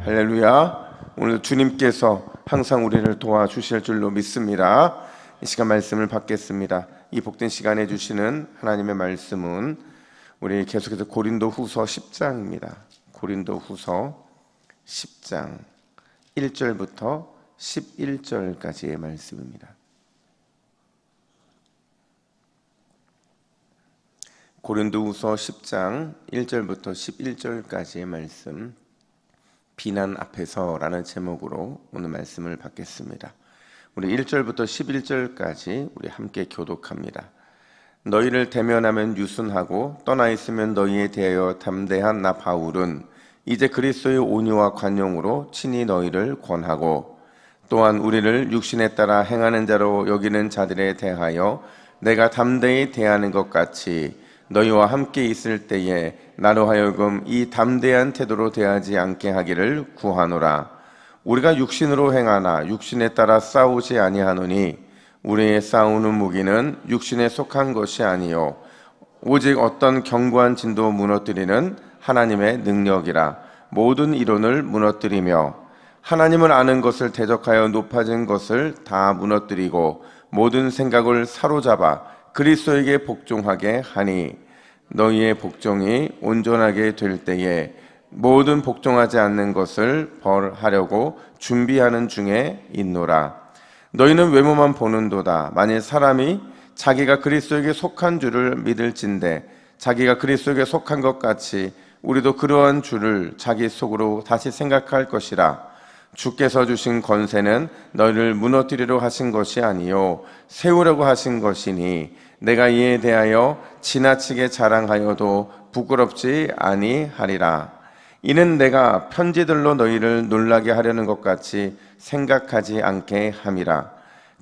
할렐루야. 오늘 주님께서 항상 우리를 도와주실 줄로 믿습니다. 이 시간 말씀을 받겠습니다. 이 복된 시간에 주시는 하나님의 말씀은 우리 계속해서 고린도후서 10장입니다. 고린도후서 10장 1절부터 11절까지의 말씀입니다. 고린도후서 10장 1절부터 11절까지의 말씀, 비난 앞에서라는 제목으로 오늘 말씀을 받겠습니다. 우리 1절부터 11절까지 우리 함께 교독합니다. 너희를 대면하면 유순하고 떠나 있으면 너희에 대하여 담대한 나 바울은 이제 그리스도의 온유와 관용으로 친히 너희를 권하고, 또한 우리를 육신에 따라 행하는 자로 여기는 자들에 대하여 내가 담대히 대하는 것 같이 너희와 함께 있을 때에 나로 하여금 이 담대한 태도로 대하지 않게 하기를 구하노라. 우리가 육신으로 행하나 육신에 따라 싸우지 아니하노니 우리의 싸우는 무기는 육신에 속한 것이 아니요 오직 어떤 견고한 진도 무너뜨리는 하나님의 능력이라. 모든 이론을 무너뜨리며 하나님을 아는 것을 대적하여 높아진 것을 다 무너뜨리고 모든 생각을 사로잡아 그리스도에게 복종하게 하니, 너희의 복종이 온전하게 될 때에 모든 복종하지 않는 것을 벌하려고 준비하는 중에 있노라. 너희는 외모만 보는도다. 만일 사람이 자기가 그리스도에게 속한 줄을 믿을진대 자기가 그리스도에게 속한 것 같이 우리도 그러한 줄을 자기 속으로 다시 생각할 것이라. 주께서 주신 권세는 너희를 무너뜨리려 하신 것이 아니요 세우려고 하신 것이니 내가 이에 대하여 지나치게 자랑하여도 부끄럽지 아니하리라. 이는 내가 편지들로 너희를 놀라게 하려는 것 같이 생각하지 않게 함이라.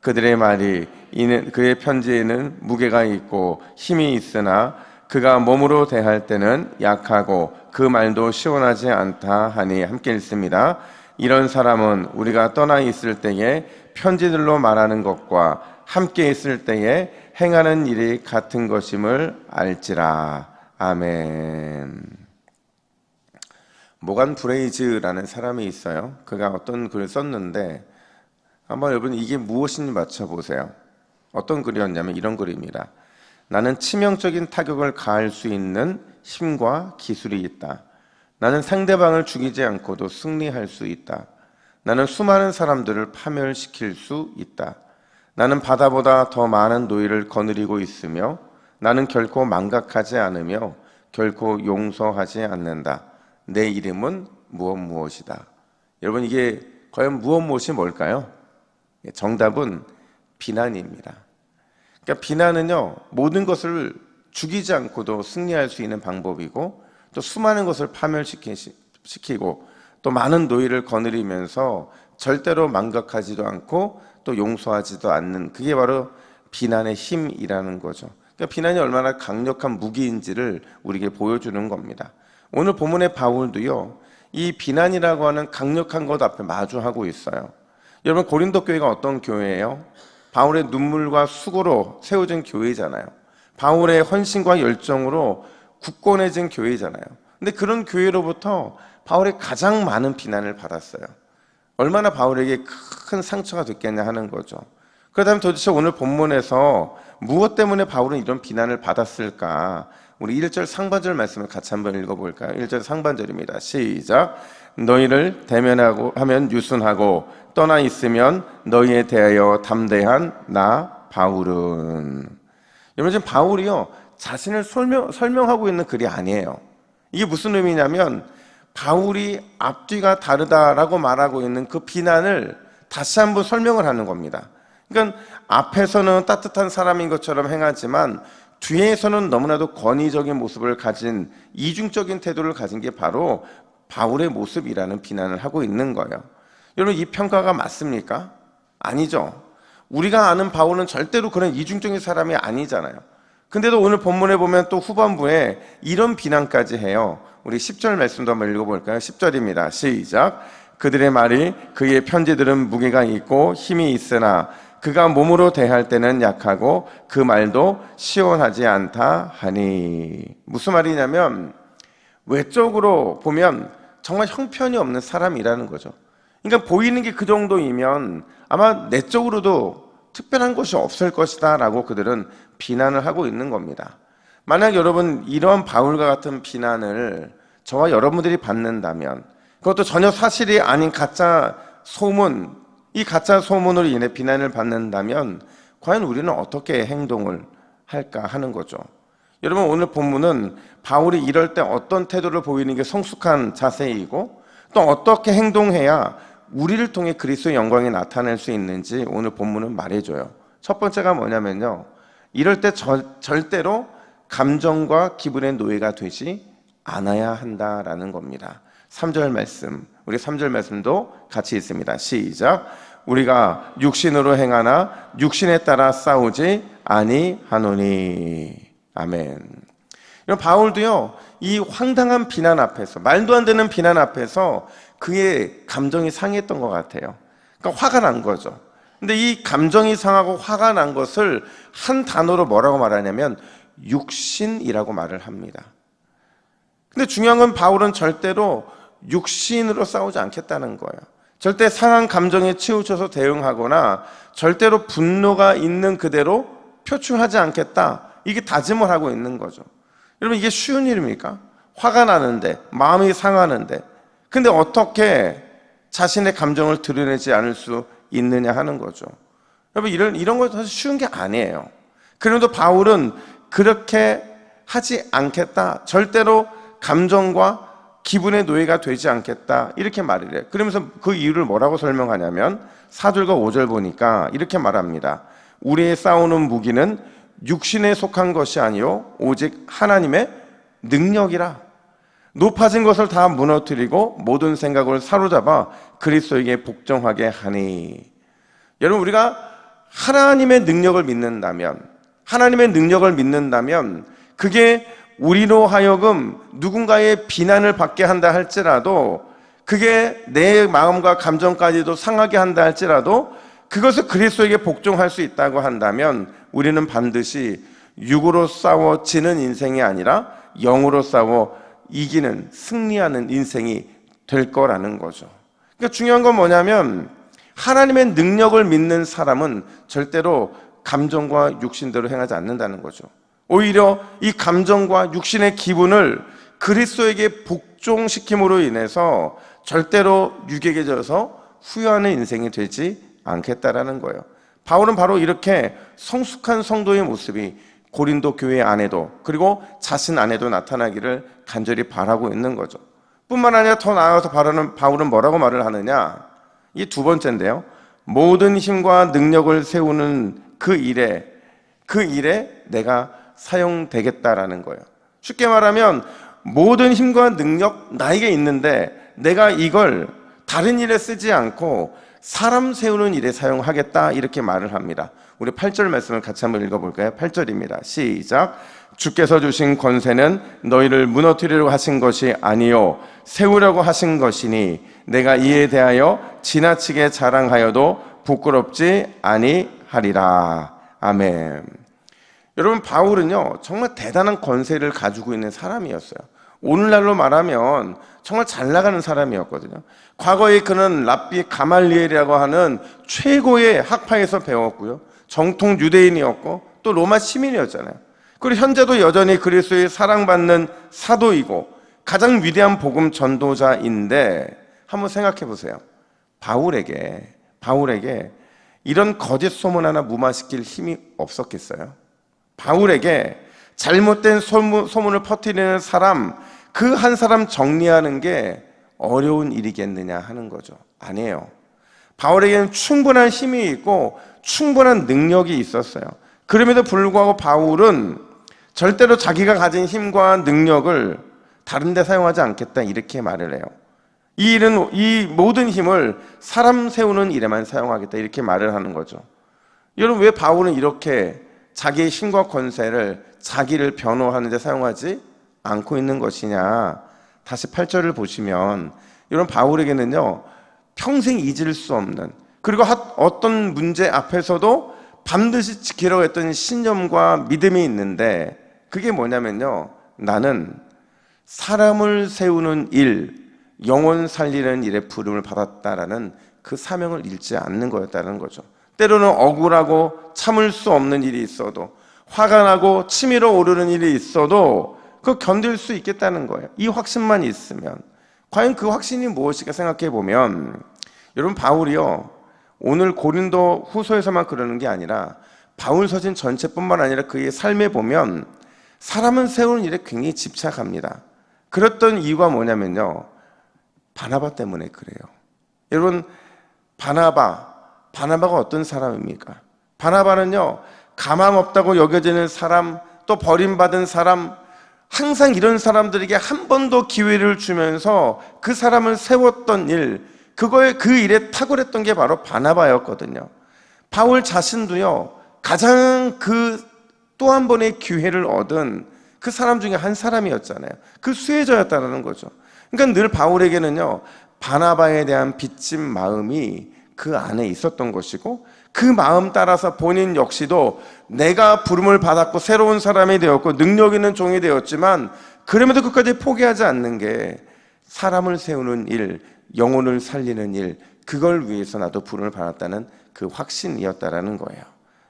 그들의 말이 이는 그의 편지에는 무게가 있고 힘이 있으나 그가 몸으로 대할 때는 약하고 그 말도 시원하지 않다 하니, 함께 읽습니다. 이런 사람은 우리가 떠나 있을 때에 편지들로 말하는 것과 함께 있을 때에 행하는 일이 같은 것임을 알지라. 아멘. 모간 브레이즈라는 사람이 있어요. 그가 어떤 글을 썼는데 한번 여러분 이게 무엇인지 맞춰보세요. 어떤 글이었냐면 이런 글입니다. 나는 치명적인 타격을 가할 수 있는 힘과 기술이 있다. 나는 상대방을 죽이지 않고도 승리할 수 있다. 나는 수많은 사람들을 파멸시킬 수 있다. 나는 바다보다 더 많은 노예를 거느리고 있으며 나는 결코 망각하지 않으며 결코 용서하지 않는다. 내 이름은 무엇이다. 여러분 이게 과연 무엇이 뭘까요? 정답은 비난입니다. 그러니까 비난은요, 모든 것을 죽이지 않고도 승리할 수 있는 방법이고, 또 수많은 것을 파멸시키고 또 많은 노예를 거느리면서 절대로 망각하지도 않고 또 용서하지도 않는, 그게 바로 비난의 힘이라는 거죠. 그러니까 비난이 얼마나 강력한 무기인지를 우리에게 보여주는 겁니다. 오늘 본문의 바울도요, 이 비난이라고 하는 강력한 것 앞에 마주하고 있어요. 여러분 고린도 교회가 어떤 교회예요? 바울의 눈물과 수고로 세워진 교회잖아요. 바울의 헌신과 열정으로 굳건해진 교회잖아요. 근데 그런 교회로부터 바울이 가장 많은 비난을 받았어요. 얼마나 바울에게 큰 상처가 됐겠냐 하는 거죠. 그렇다면 도대체 오늘 본문에서 무엇 때문에 바울은 이런 비난을 받았을까? 우리 1절 상반절 말씀을 같이 한번 읽어볼까요? 1절 상반절입니다. 시작. 너희를 대면하고 하면 유순하고 떠나 있으면 너희에 대하여 담대한 나 바울은. 여러분 지금 바울이요, 자신을 설명하고 있는 글이 아니에요. 이게 무슨 의미냐면 바울이 앞뒤가 다르다라고 말하고 있는 그 비난을 다시 한번 설명을 하는 겁니다. 그러니까 앞에서는 따뜻한 사람인 것처럼 행하지만 뒤에서는 너무나도 권위적인 모습을 가진, 이중적인 태도를 가진 게 바로 바울의 모습이라는 비난을 하고 있는 거예요. 여러분 이 평가가 맞습니까? 아니죠. 우리가 아는 바울은 절대로 그런 이중적인 사람이 아니잖아요. 근데도 오늘 본문에 보면 또 후반부에 이런 비난까지 해요. 우리 10절 말씀도 한번 읽어볼까요? 10절입니다. 시작. 그들의 말이 그의 편지들은 무게가 있고 힘이 있으나 그가 몸으로 대할 때는 약하고 그 말도 시원하지 않다 하니. 무슨 말이냐면 외적으로 보면 정말 형편이 없는 사람이라는 거죠. 그러니까 보이는 게 그 정도이면 아마 내적으로도 특별한 것이 없을 것이다 라고 그들은 비난을 하고 있는 겁니다. 만약 여러분 이런 바울과 같은 비난을 저와 여러분들이 받는다면, 그것도 전혀 사실이 아닌 가짜 소문, 이 가짜 소문으로 인해 비난을 받는다면 과연 우리는 어떻게 행동을 할까 하는 거죠. 여러분, 오늘 본문은 바울이 이럴 때 어떤 태도를 보이는 게 성숙한 자세이고 또 어떻게 행동해야 우리를 통해 그리스도의 영광이 나타날 수 있는지 오늘 본문은 말해줘요. 첫 번째가 뭐냐면요, 이럴 때 절대로 감정과 기분의 노예가 되지 않아야 한다라는 겁니다. 3절 말씀, 우리 3절 말씀도 같이 있습니다. 시작. 우리가 육신으로 행하나 육신에 따라 싸우지 아니하노니. 아멘. 바울도요, 이 황당한 비난 앞에서, 말도 안 되는 비난 앞에서 그의 감정이 상했던 것 같아요. 그러니까 화가 난 거죠. 근데 이 감정이 상하고 화가 난 것을 한 단어로 뭐라고 말하냐면 육신이라고 말을 합니다. 근데 중요한 건 바울은 절대로 육신으로 싸우지 않겠다는 거예요. 절대 상한 감정에 치우쳐서 대응하거나 절대로 분노가 있는 그대로 표출하지 않겠다, 이게 다짐을 하고 있는 거죠. 여러분, 이게 쉬운 일입니까? 화가 나는데, 마음이 상하는데, 근데 어떻게 자신의 감정을 드러내지 않을 수 있느냐 하는 거죠. 여러분, 이런 거 사실 쉬운 게 아니에요. 그래도 바울은 그렇게 하지 않겠다, 절대로 감정과 기분의 노예가 되지 않겠다, 이렇게 말을 해요. 그러면서 그 이유를 뭐라고 설명하냐면 4절과 5절 보니까 이렇게 말합니다. 우리의 싸우는 무기는 육신에 속한 것이 아니요 오직 하나님의 능력이라. 높아진 것을 다 무너뜨리고 모든 생각을 사로잡아 그리스도에게 복종하게 하니. 여러분, 우리가 하나님의 능력을 믿는다면, 그게 우리로 하여금 누군가의 비난을 받게 한다 할지라도, 그게 내 마음과 감정까지도 상하게 한다 할지라도 그것을 그리스도에게 복종할 수 있다고 한다면 우리는 반드시 육으로 싸워 지는 인생이 아니라 영으로 싸워 이기는, 승리하는 인생이 될 거라는 거죠. 그러니까 중요한 건 뭐냐면 하나님의 능력을 믿는 사람은 절대로 감정과 육신대로 행하지 않는다는 거죠. 오히려 이 감정과 육신의 기분을 그리스도에게 복종시킴으로 인해서 절대로 육에게 져서 후회하는 인생이 되지 않겠다라는 거예요. 바울은 바로 이렇게 성숙한 성도의 모습이 고린도 교회 안에도, 그리고 자신 안에도 나타나기를 간절히 바라고 있는 거죠. 뿐만 아니라 더 나아가서 바울은 뭐라고 말을 하느냐, 이게 두 번째인데요, 모든 힘과 능력을 세우는 그 일에 내가 사용되겠다라는 거예요. 쉽게 말하면 모든 힘과 능력 나에게 있는데 내가 이걸 다른 일에 쓰지 않고 사람 세우는 일에 사용하겠다, 이렇게 말을 합니다. 우리 8절 말씀을 같이 한번 읽어볼까요? 8절입니다. 시작. 주께서 주신 권세는 너희를 무너뜨리려고 하신 것이 아니요 세우려고 하신 것이니 내가 이에 대하여 지나치게 자랑하여도 부끄럽지 아니하리라. 아멘. 여러분, 바울은요 정말 대단한 권세를 가지고 있는 사람이었어요. 오늘날로 말하면 정말 잘 나가는 사람이었거든요. 과거에 그는 랍비 가말리엘이라고 하는 최고의 학파에서 배웠고요, 정통 유대인이었고 또 로마 시민이었잖아요. 그리고 현재도 여전히 그리스도의 사랑받는 사도이고 가장 위대한 복음 전도자인데, 한번 생각해 보세요. 바울에게 이런 거짓 소문 하나 무마시킬 힘이 없었겠어요? 바울에게 잘못된 소문을 퍼뜨리는 사람, 그 한 사람 정리하는 게 어려운 일이겠느냐 하는 거죠. 아니에요. 바울에게는 충분한 힘이 있고 충분한 능력이 있었어요. 그럼에도 불구하고 바울은 절대로 자기가 가진 힘과 능력을 다른 데 사용하지 않겠다, 이렇게 말을 해요. 이 모든 힘을 사람 세우는 일에만 사용하겠다, 이렇게 말을 하는 거죠. 여러분, 왜 바울은 이렇게 자기의 힘과 권세를 자기를 변호하는 데 사용하지 않고 있는 것이냐? 다시 8절을 보시면 여러분, 바울에게는요 평생 잊을 수 없는, 그리고 어떤 문제 앞에서도 반드시 지키려고 했던 신념과 믿음이 있는데, 그게 뭐냐면요, 나는 사람을 세우는 일, 영혼 살리는 일에 부름을 받았다라는 그 사명을 잃지 않는 거였다는 거죠. 때로는 억울하고 참을 수 없는 일이 있어도, 화가 나고 치밀어 오르는 일이 있어도 그거 견딜 수 있겠다는 거예요. 이 확신만 있으면. 과연 그 확신이 무엇일까 생각해 보면, 여러분, 바울이요, 오늘 고린도 후서에서만 그러는 게 아니라 바울 서신 전체뿐만 아니라 그의 삶에 보면 사람은 세우는 일에 굉장히 집착합니다. 그랬던 이유가 뭐냐면요, 바나바 때문에 그래요. 여러분, 바나바가 어떤 사람입니까? 바나바는요, 가망 없다고 여겨지는 사람, 또 버림받은 사람, 항상 이런 사람들에게 한 번 더 기회를 주면서 그 사람을 세웠던 일, 그 일에 탁월했던 게 바로 바나바였거든요. 바울 자신도요, 가장 또 한 번의 기회를 얻은 그 사람 중에 한 사람이었잖아요. 그 수혜자였다는 거죠. 그러니까 늘 바울에게는요, 바나바에 대한 빚진 마음이 그 안에 있었던 것이고, 그 마음 따라서 본인 역시도 내가 부름을 받았고 새로운 사람이 되었고 능력 있는 종이 되었지만, 그럼에도 끝까지 포기하지 않는 게 사람을 세우는 일, 영혼을 살리는 일, 그걸 위해서 나도 부름을 받았다는 그 확신이었다라는 거예요.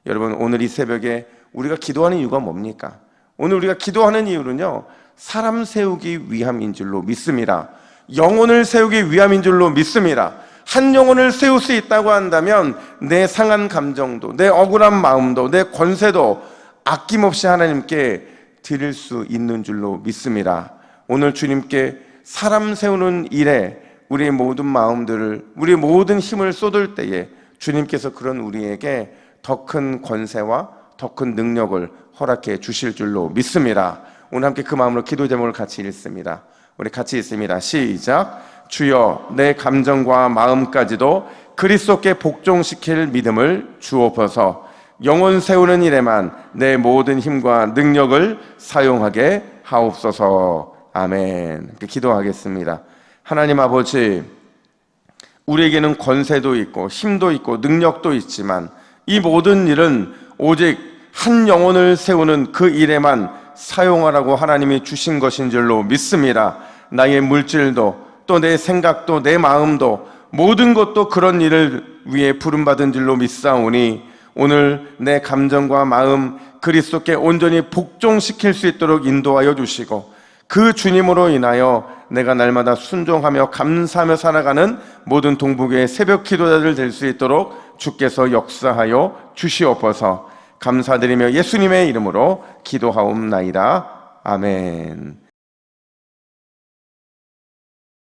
여러분, 오늘 이 새벽에 우리가 기도하는 이유가 뭡니까? 오늘 우리가 기도하는 이유는요, 사람 세우기 위함인 줄로 믿습니다. 영혼을 세우기 위함인 줄로 믿습니다. 한 영혼을 세울 수 있다고 한다면 내 상한 감정도, 내 억울한 마음도, 내 권세도 아낌없이 하나님께 드릴 수 있는 줄로 믿습니다. 오늘 주님께 사람 세우는 일에 우리의 모든 마음들을, 우리의 모든 힘을 쏟을 때에 주님께서 그런 우리에게 더 큰 권세와 더 큰 능력을 허락해 주실 줄로 믿습니다. 오늘 함께 그 마음으로 기도 제목을 같이 읽습니다. 우리 같이 읽습니다. 시작. 주여, 내 감정과 마음까지도 그리스도께 복종시킬 믿음을 주옵소서. 영혼 세우는 일에만 내 모든 힘과 능력을 사용하게 하옵소서. 아멘. 기도하겠습니다. 하나님 아버지, 우리에게는 권세도 있고 힘도 있고 능력도 있지만 이 모든 일은 오직 한 영혼을 세우는 그 일에만 사용하라고 하나님이 주신 것인 줄로 믿습니다. 나의 물질도, 또 내 생각도, 내 마음도, 모든 것도 그런 일을 위해 부름받은 줄로 믿사오니 오늘 내 감정과 마음 그리스도께 온전히 복종시킬 수 있도록 인도하여 주시고, 그 주님으로 인하여 내가 날마다 순종하며 감사하며 살아가는 모든 동북의 새벽 기도자들 될 수 있도록 주께서 역사하여 주시옵소서. 감사드리며 예수님의 이름으로 기도하옵나이다. 아멘.